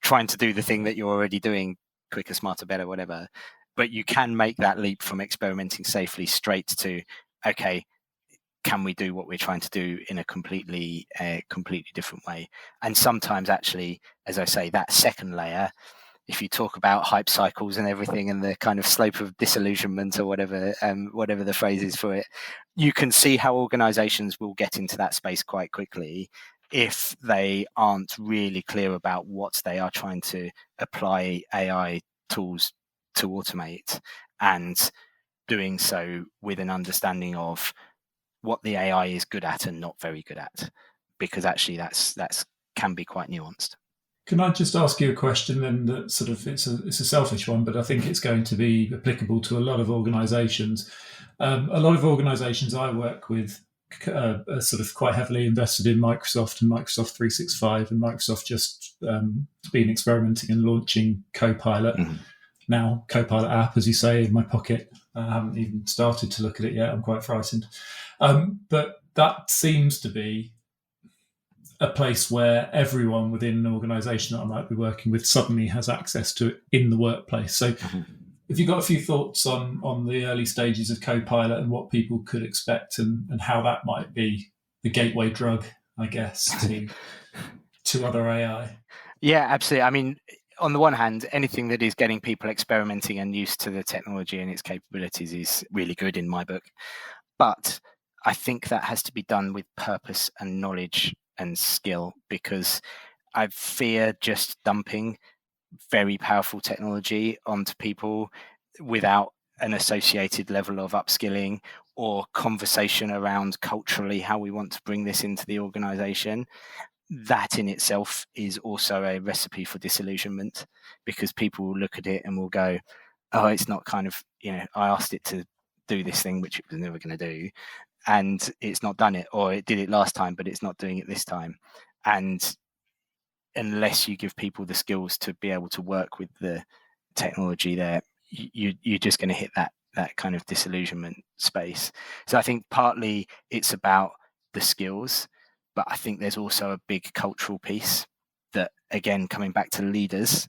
trying to do the thing that you're already doing quicker, smarter, better, whatever. But you can make that leap from experimenting safely straight to, okay, can we do what we're trying to do in a completely different way? And sometimes actually, as I say, that second layer, if you talk about hype cycles and everything and the kind of slope of disillusionment or whatever the phrase is for it, you can see how organizations will get into that space quite quickly if they aren't really clear about what they are trying to apply AI tools to automate, and doing so with an understanding of what the AI is good at and not very good at, because actually that's can be quite nuanced. Can I just ask you a question then that sort of it's a selfish one, but I think it's going to be applicable to a lot of organisations. A lot of organisations I work with are sort of quite heavily invested in Microsoft and Microsoft 365, and Microsoft just been experimenting and launching Copilot. Mm-hmm. Now, Copilot app, as you say, in my pocket. I haven't even started to look at it yet. I'm quite frightened. But that seems to be a place where everyone within an organisation that I might be working with suddenly has access to it in the workplace. So have you got a few thoughts on the early stages of Copilot and what people could expect and how that might be the gateway drug, I guess, to other AI? Yeah, absolutely. I mean, on the one hand, anything that is getting people experimenting and used to the technology and its capabilities is really good in my book. But I think that has to be done with purpose and knowledge and skill, because I fear just dumping very powerful technology onto people without an associated level of upskilling or conversation around culturally how we want to bring this into the organization. That in itself is also a recipe for disillusionment, because people will look at it and will go, oh, it's not kind of, I asked it to do this thing which it was never going to do, and it's not done it, or it did it last time but it's not doing it this time. And unless you give people the skills to be able to work with the technology, they're you're just going to hit that kind of disillusionment space. So I think partly it's about the skills, but I think there's also a big cultural piece that, again, coming back to leaders,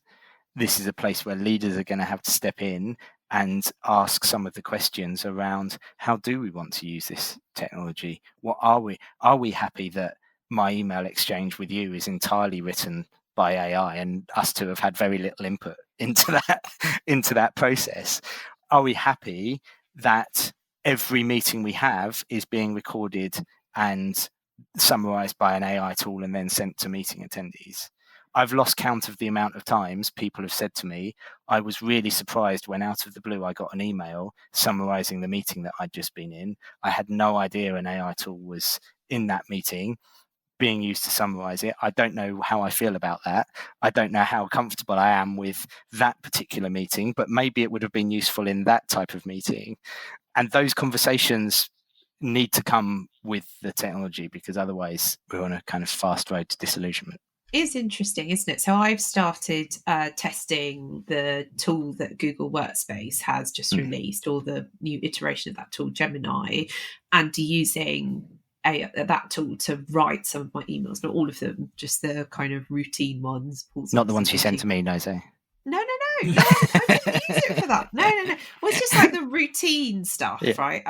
this is a place where leaders are going to have to step in and ask some of the questions around how do we want to use this technology? What are we happy that my email exchange with you is entirely written by AI and us two have had very little input into that process? Are we happy that every meeting we have is being recorded and summarized by an AI tool and then sent to meeting attendees? I've lost count of the amount of times people have said to me, I was really surprised when out of the blue I got an email summarizing the meeting that I'd just been in. I had no idea an AI tool was in that meeting being used to summarize it. I don't know how I feel about that. I don't know how comfortable I am with that particular meeting, but maybe it would have been useful in that type of meeting. And those conversations need to come with the technology, because otherwise we're on a kind of fast road to disillusionment. It's interesting, isn't it? So I've started testing the tool that Google Workspace has just released, or the new iteration of that tool, Gemini, and using that tool to write some of my emails, not all of them, just the kind of routine ones. Not the ones you sent to me, no, say. No, I didn't use it for that. No. Well, it's just like the routine stuff, yeah. Right?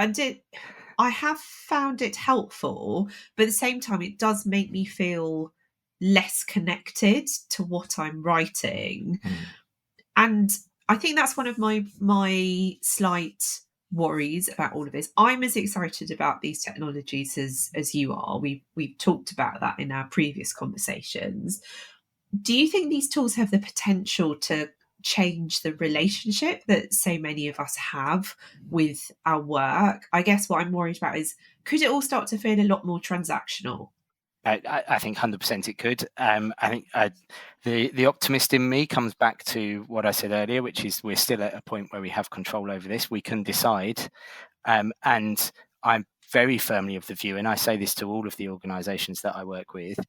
I have found it helpful, but at the same time, it does make me feel less connected to what I'm writing. And I think that's one of my slight worries about all of this. I'm as excited about these technologies as you are. We've talked about that in our previous conversations. Do you think these tools have the potential to change the relationship that so many of us have with our work? I guess what I'm worried about is, could it all start to feel a lot more transactional? I think 100% it could. I think the optimist in me comes back to what I said earlier, which is we're still at a point where we have control over this. We can decide. And I'm very firmly of the view, and I say this to all of the organizations that I work with,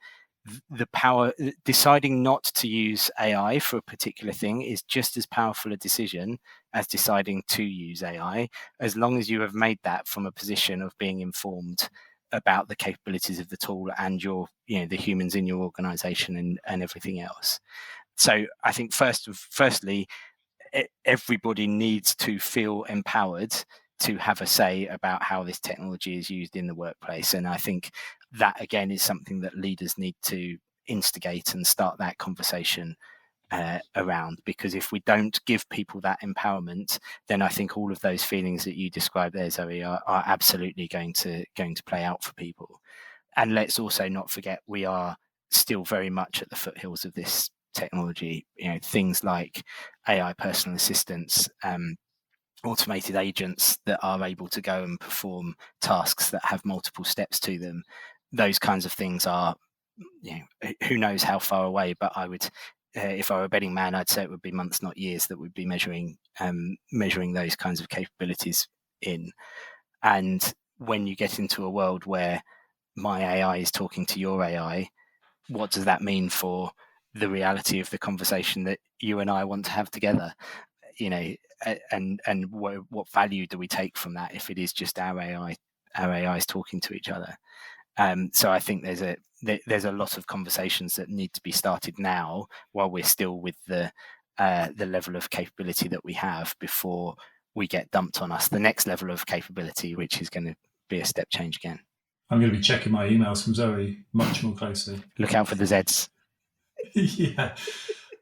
the power, deciding not to use AI for a particular thing is just as powerful a decision as deciding to use AI, as long as you have made that from a position of being informed about the capabilities of the tool and the humans in your organization and everything else. So I think firstly, everybody needs to feel empowered to have a say about how this technology is used in the workplace. And I think that, again, is something that leaders need to instigate and start that conversation around, because if we don't give people that empowerment, then I think all of those feelings that you described there, Zoe, are absolutely going to play out for people. And let's also not forget, we are still very much at the foothills of this technology. Things like AI personal assistants, automated agents that are able to go and perform tasks that have multiple steps to them. Those kinds of things are, who knows how far away, but I would, if I were a betting man, I'd say it would be months, not years, that would be measuring those kinds of capabilities in. And when you get into a world where my AI is talking to your AI, what does that mean for the reality of the conversation that you and I want to have together? And what value do we take from that if it is just our AIs talking to each other? So I think there's a lot of conversations that need to be started now, while we're still with the level of capability that we have, before we get dumped on us the next level of capability, which is going to be a step change again. I'm going to be checking my emails from Zoe much more closely. Look out for the Zs. Yeah,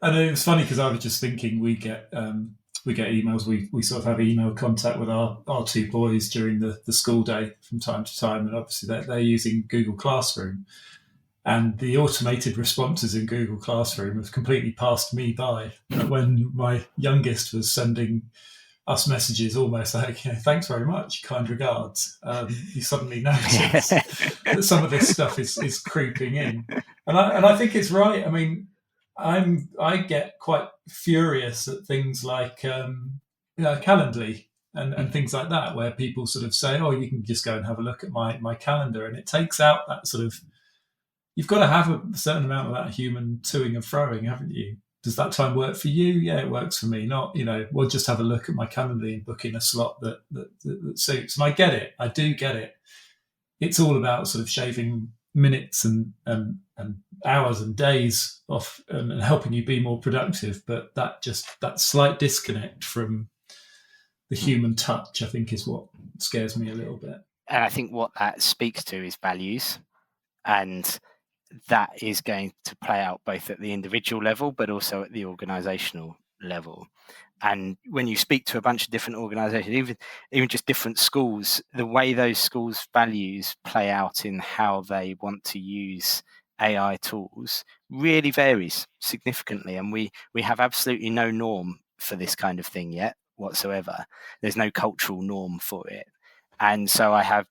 and it was funny because I was just thinking we get emails. We sort of have email contact with our two boys during the school day from time to time, and obviously they're using Google Classroom, and the automated responses in Google Classroom have completely passed me by. When my youngest was sending us messages almost like, thanks very much, kind regards, you suddenly notice that some of this stuff is creeping in, and I think it's right. I mean, I get quite furious at things like Calendly and things like that, where people sort of say, oh, you can just go and have a look at my calendar, and it takes out that sort of, you've got to have a certain amount of that human toing and froing, haven't you, does that time work for you? Yeah, it works for me. Not, we'll just have a look at my calendar and book in a slot that suits. And I get it. I do get it. It's all about sort of shaving minutes and hours and days off and helping you be more productive. But that slight disconnect from the human touch, I think, is what scares me a little bit. And I think what that speaks to is values, and that is going to play out both at the individual level but also at the organisational level. And when you speak to a bunch of different organisations, even just different schools, the way those schools' values play out in how they want to use AI tools really varies significantly. And we have absolutely no norm for this kind of thing yet whatsoever. There's no cultural norm for it. And so I have,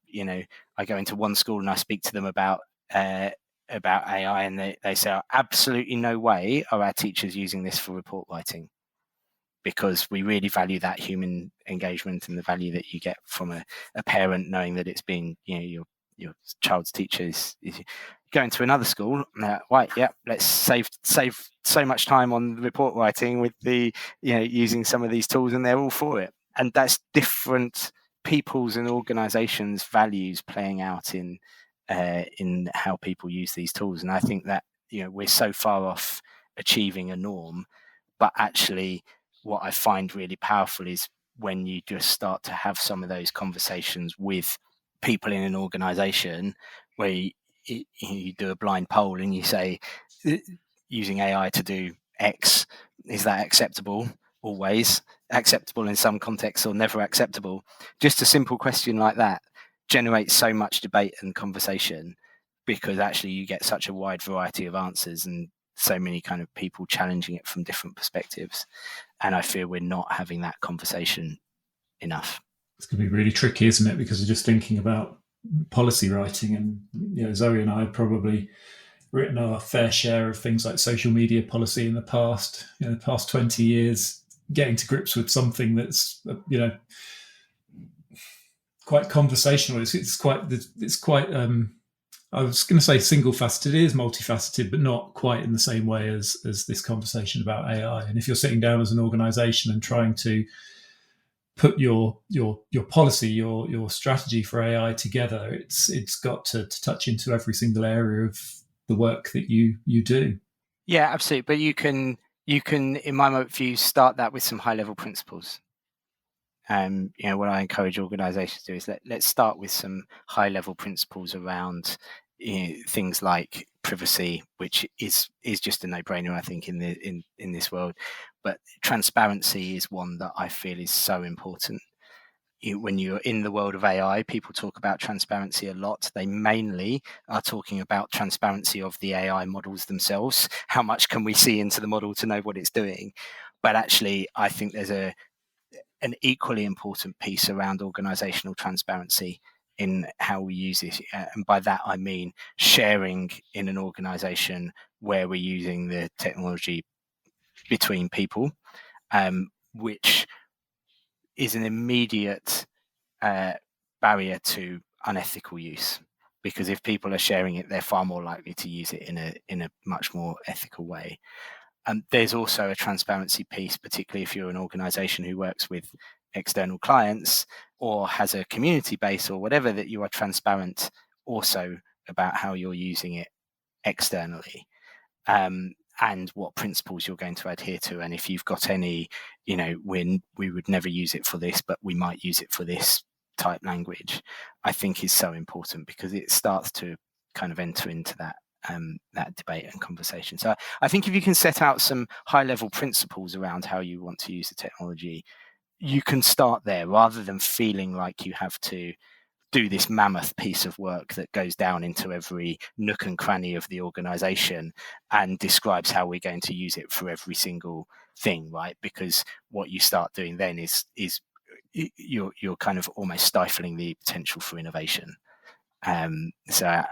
I go into one school and I speak to them about AI, and they say, absolutely no way are our teachers using this for report writing, because we really value that human engagement and the value that you get from a parent knowing that it's been, your child's teacher is going to another school. Right, yeah, let's save so much time on report writing with the, using some of these tools, and they're all for it. And that's different people's and organizations' values playing out in how people use these tools. And I think that, we're so far off achieving a norm, but actually what I find really powerful is when you just start to have some of those conversations with people in an organization where you do a blind poll and you say, using AI to do X, is that acceptable? Always acceptable in some contexts, or never acceptable? Just a simple question like that generates so much debate and conversation, because actually you get such a wide variety of answers and so many kind of people challenging it from different perspectives. And I feel we're not having that conversation enough. It's going to be really tricky, isn't it? Because we're just thinking about policy writing, and Zoe and I have probably written our fair share of things like social media policy in the past 20 years, getting to grips with something that's quite conversational. It's quite I was going to say single-faceted. It is multifaceted, but not quite in the same way as this conversation about AI. And if you're sitting down as an organization and trying to put your policy, your strategy for AI together, it's got to touch into every single area of the work that you do. Yeah, absolutely. But you can, in my view, start that with some high-level principles. What I encourage organizations to do is let's start with some high-level principles around things like privacy, which is just a no-brainer, I think, in this world. But transparency is one that I feel is so important. When you're in the world of AI, people talk about transparency a lot. They mainly are talking about transparency of the AI models themselves. How much can we see into the model to know what it's doing? But actually, I think there's an equally important piece around organizational transparency in how we use it. And by that, I mean sharing in an organization where we're using the technology between people, which is an immediate barrier to unethical use. Because if people are sharing it, they're far more likely to use it in a much more ethical way. There's also a transparency piece, particularly if you're an organization who works with external clients or has a community base or whatever, that you are transparent also about how you're using it externally, and what principles you're going to adhere to. And if you've got any, we would never use it for this, but we might use it for this type language, I think is so important, because it starts to kind of enter into that debate and conversation. So I think if you can set out some high-level principles around how you want to use the technology, you can start there, rather than feeling like you have to do this mammoth piece of work that goes down into every nook and cranny of the organization and describes how we're going to use it for every single thing, right? Because what you start doing then is you're kind of almost stifling the potential for innovation. So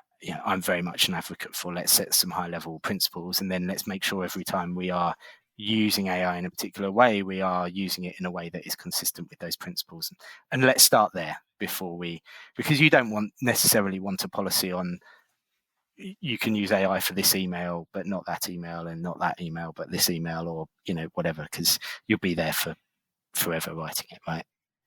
I'm very much an advocate for, let's set some high level principles, and then let's make sure every time we are using AI in a particular way, we are using it in a way that is consistent with those principles. And let's start there because you don't necessarily want a policy on you can use AI for this email, but not that email, and not that email, but this email, or, whatever, because you'll be there for forever writing it, right?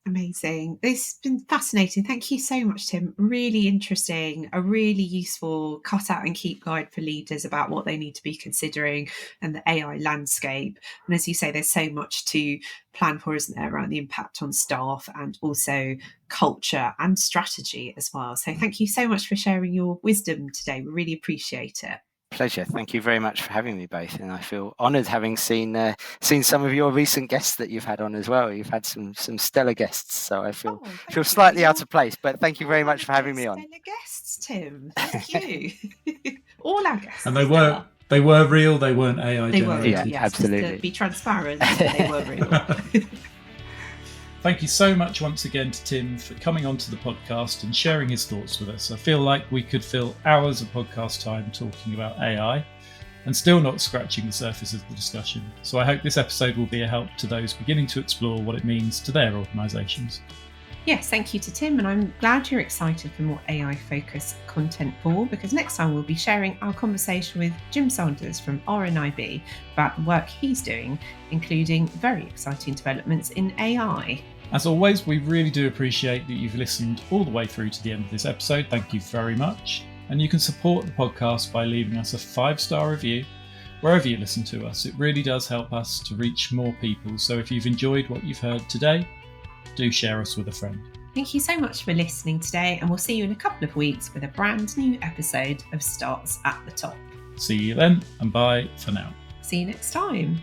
Amazing. It's been fascinating. Thank you so much, Tim. Really interesting, a really useful cut out and keep guide for leaders about what they need to be considering and the AI landscape. And as you say, there's so much to plan for, isn't there, around the impact on staff and also culture and strategy as well. So thank you so much for sharing your wisdom today. We really appreciate it. Pleasure. Thank you very much for having me both, and I feel honoured having seen some of your recent guests that you've had on as well. You've had some stellar guests, so I feel slightly out of place, but thank you very much for having me on. Stellar guests, Tim. Thank you. All our guests. And they were real. They weren't AI generated. Yeah, yes, absolutely. To be transparent, they were real. Thank you so much once again to Tim for coming onto the podcast and sharing his thoughts with us. I feel like we could fill hours of podcast time talking about AI and still not scratching the surface of the discussion. So I hope this episode will be a help to those beginning to explore what it means to their organisations. Yes, thank you to Tim, and I'm glad you're excited for more AI-focused content for, because next time we'll be sharing our conversation with Jim Saunders from RNIB about the work he's doing, including very exciting developments in AI. As always, we really do appreciate that you've listened all the way through to the end of this episode. Thank you very much. And you can support the podcast by leaving us a 5-star review wherever you listen to us. It really does help us to reach more people. So if you've enjoyed what you've heard today, do share us with a friend. Thank you so much for listening today, and we'll see you in a couple of weeks with a brand new episode of Starts at the Top. See you then, and bye for now. See you next time.